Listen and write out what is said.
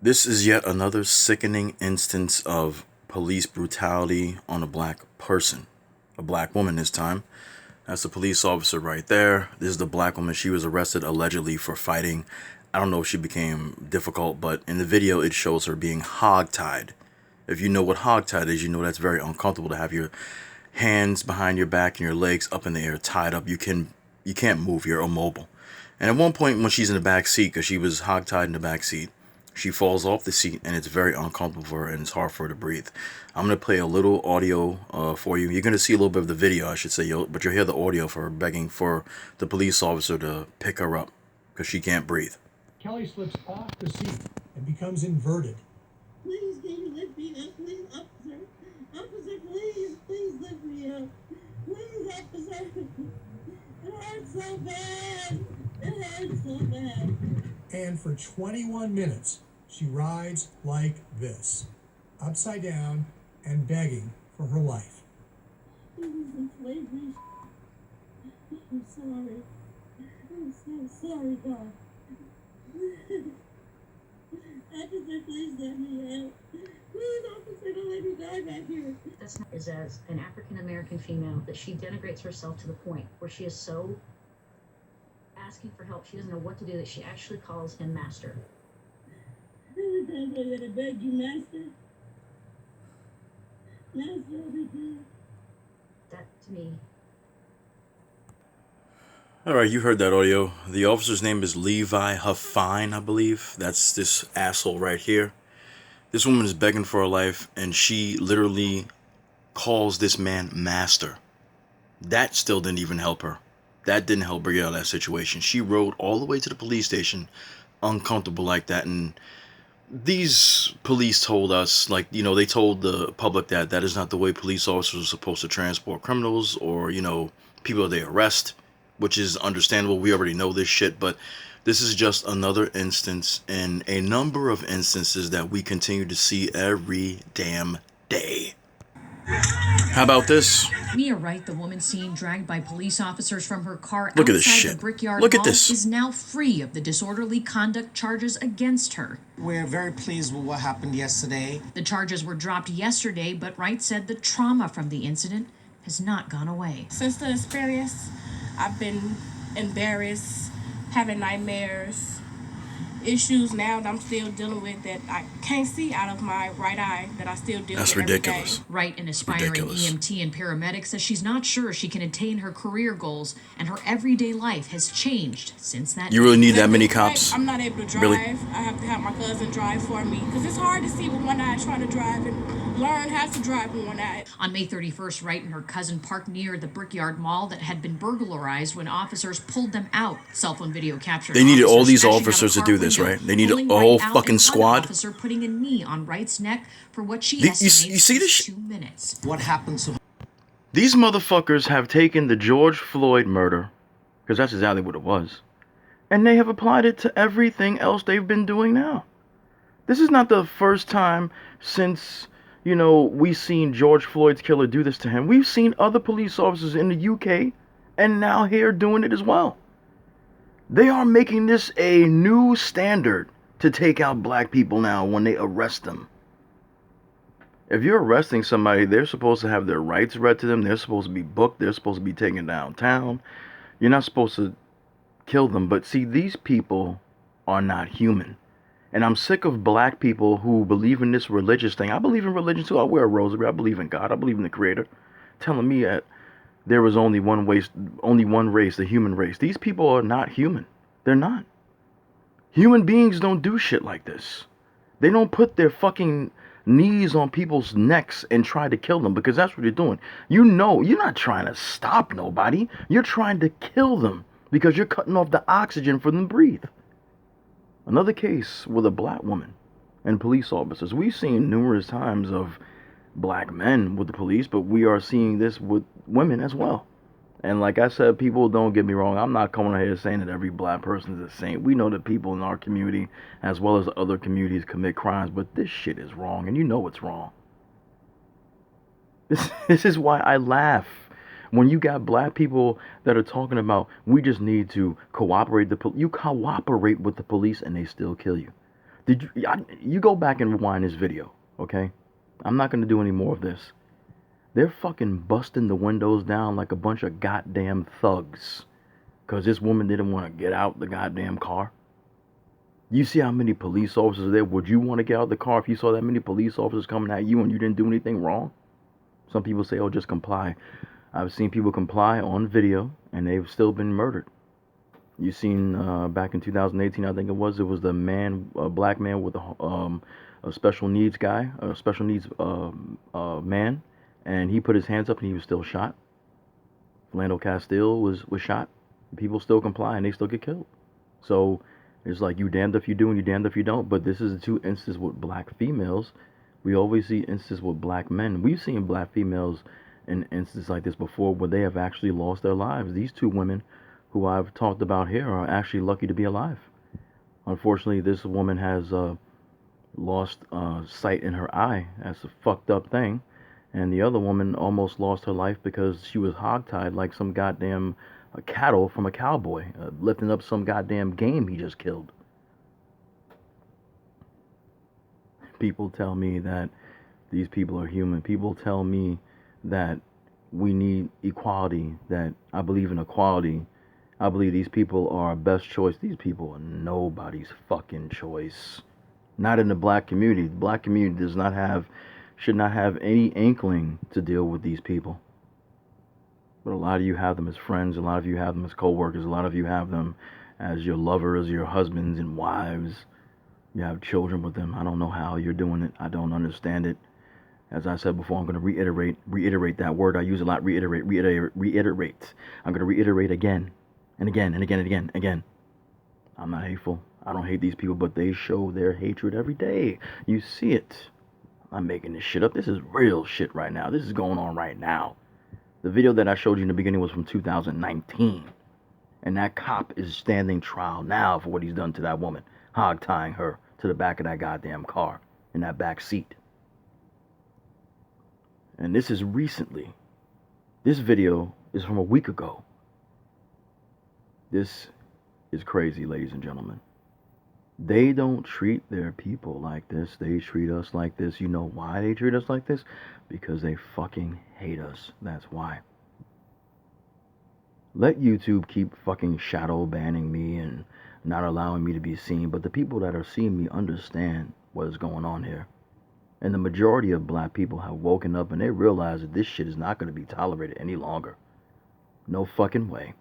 This is yet another sickening instance of police brutality on a black person. A black woman this time. That's the police officer right there. This is the black woman. She was arrested allegedly for fighting. I don't know if she became difficult, but in the video it shows her being hogtied. If you know what hogtied is, you know that's very uncomfortable to have your hands behind your back and your legs up in the air tied up. You can't move. You're immobile. And at one point when she's in the back seat, because she was hogtied in the back seat, she falls off the seat and it's very uncomfortable for her and it's hard for her to breathe. I'm going to play a little audio for you. You're going to see a little bit of the video, I should say, but you'll hear the audio for her begging for the police officer to pick her up because she can't breathe. Kelly slips off the seat and becomes inverted. Please, can you lift me up? Please, officer. Officer, please lift me up. Please, officer. It hurts so bad. It hurts so bad. And for 21 minutes, she rides like this, upside down and begging for her life. This is slavery. I'm sorry. I'm so sorry, God. Officer, please let me out. Please, officer, don't let me die back here. That's not, is as an African-American female that she denigrates herself to the point where she is so asking for help, she doesn't know what to do, that she actually calls him master. Every time I gotta beg you, master. Master, every time. That, to me... Alright, you heard that audio. The officer's name is Levi Huffine, I believe. That's this asshole right here. This woman is begging for her life, and she literally calls this man master. That still didn't even help her. That didn't help her get out of that situation. She rode all the way to the police station, uncomfortable like that, and these police told us, like, you know, they told the public that that is not the way police officers are supposed to transport criminals or, you know, people that they arrest, which is understandable. We already know this shit, but this is just another instance in a number of instances that we continue to see every damn day. How about this? Mia Wright, the woman seen dragged by police officers from her car Look at this outside shit. the Brickyard Look at Mall, this. is now free of the disorderly conduct charges against her. We're very pleased with what happened yesterday. The charges were dropped yesterday, but Wright said the trauma from the incident has not gone away. Since the experience, I've been embarrassed, having nightmares, issues now that I'm still dealing with that I can't see out of my right eye, that I still deal That's with ridiculous. every day. Wright, an aspiring Ridiculous. EMT and paramedic, says she's not sure she can attain her career goals, and her everyday life has changed since that You really day. need that many cops? I'm not able to drive. Really? I have to have my cousin drive for me because it's hard to see with one eye trying to drive and learn how to drive with one eye. On May 31st, Wright and her cousin parked near the Brickyard Mall that had been burglarized when officers pulled them out. Cell phone video captured. They needed all officers these smashing out officers to car do this, window, right? They needed pulling a whole Wright out, fucking and one squad. officer putting a knee on Wright's neck for what she You estimates see this was shit? 2 minutes. What happened to her? These motherfuckers have taken the George Floyd murder, because that's exactly what it was, and they have applied it to everything else they've been doing now. This is not the first time since, you know, we've seen George Floyd's killer do this to him. We've seen other police officers in the UK and now here doing it as well. They are making this a new standard to take out black people now when they arrest them. If you're arresting somebody, they're supposed to have their rights read to them. They're supposed to be booked. They're supposed to be taken downtown. You're not supposed to kill them. But see, these people are not human. And I'm sick of black people who believe in this religious thing. I believe in religion too. I wear a rosary. I believe in God. I believe in the Creator. Telling me that there was only one race, the human race. These people are not human. They're not. Human beings don't do shit like this. They don't put their fucking knees on people's necks and try to kill them, because that's what you're doing. You know, you're not trying to stop nobody. You're trying to kill them because you're cutting off the oxygen for them to breathe. Another case with a black woman and police officers. We've seen numerous times of black men with the police, but we are seeing this with women as well. And like I said, people, don't get me wrong, I'm not coming here saying that every black person is a saint. We know that people in our community, as well as other communities, commit crimes, but this shit is wrong, and you know it's wrong. This is why I laugh when you got black people that are talking about, we just need to cooperate. You cooperate with the police and they still kill you. You go back and rewind this video, okay? I'm not gonna do any more of this. They're fucking busting the windows down like a bunch of goddamn thugs. Because this woman didn't want to get out the goddamn car. You see how many police officers are there? Would you want to get out of the car if you saw that many police officers coming at you and you didn't do anything wrong? Some people say, oh, just comply. I've seen people comply on video and they've still been murdered. You seen back in 2018, I think it was the man, a black man with a special needs guy, a special needs man, and he put his hands up and he was still shot. Philando Castile was shot. People still comply and they still get killed. So it's like you damned if you do and you damned if you don't. But this is the two instances with black females. We always see instances with black men. We've seen black females in instances like this before where they have actually lost their lives. These two women who I've talked about here are actually lucky to be alive. Unfortunately, this woman has lost sight in her eye. That's a fucked up thing. And the other woman almost lost her life because she was hogtied like some goddamn cattle from a cowboy, lifting up some goddamn game he just killed. People tell me that these people are human. People tell me that we need equality, that I believe in equality. I believe these people are our best choice. These people are nobody's fucking choice. Not in the black community. The black community should not have any inkling to deal with these people. But a lot of you have them as friends, a lot of you have them as co-workers, a lot of you have them as your lovers, your husbands and wives. You have children with them. I don't know how you're doing it. I don't understand it. As I said before, I'm going to reiterate that word I use a lot, reiterate. I'm going to reiterate again and again and again and again and again. I'm not hateful. I don't hate these people, but they show their hatred every day. You see it. I'm making this shit up. This is real shit right now. This is going on right now. The video that I showed you in the beginning was from 2019. And that cop is standing trial now for what he's done to that woman, hog-tying her to the back of that goddamn car, in that back seat. And this is recently. This video is from a week ago. This is crazy, ladies and gentlemen. They don't treat their people like this. They treat us like this. You know why they treat us like this? Because they fucking hate us. That's why. Let YouTube keep fucking shadow banning me and not allowing me to be seen. But the people that are seeing me understand what is going on here. And the majority of black people have woken up and they realize that this shit is not going to be tolerated any longer. No fucking way.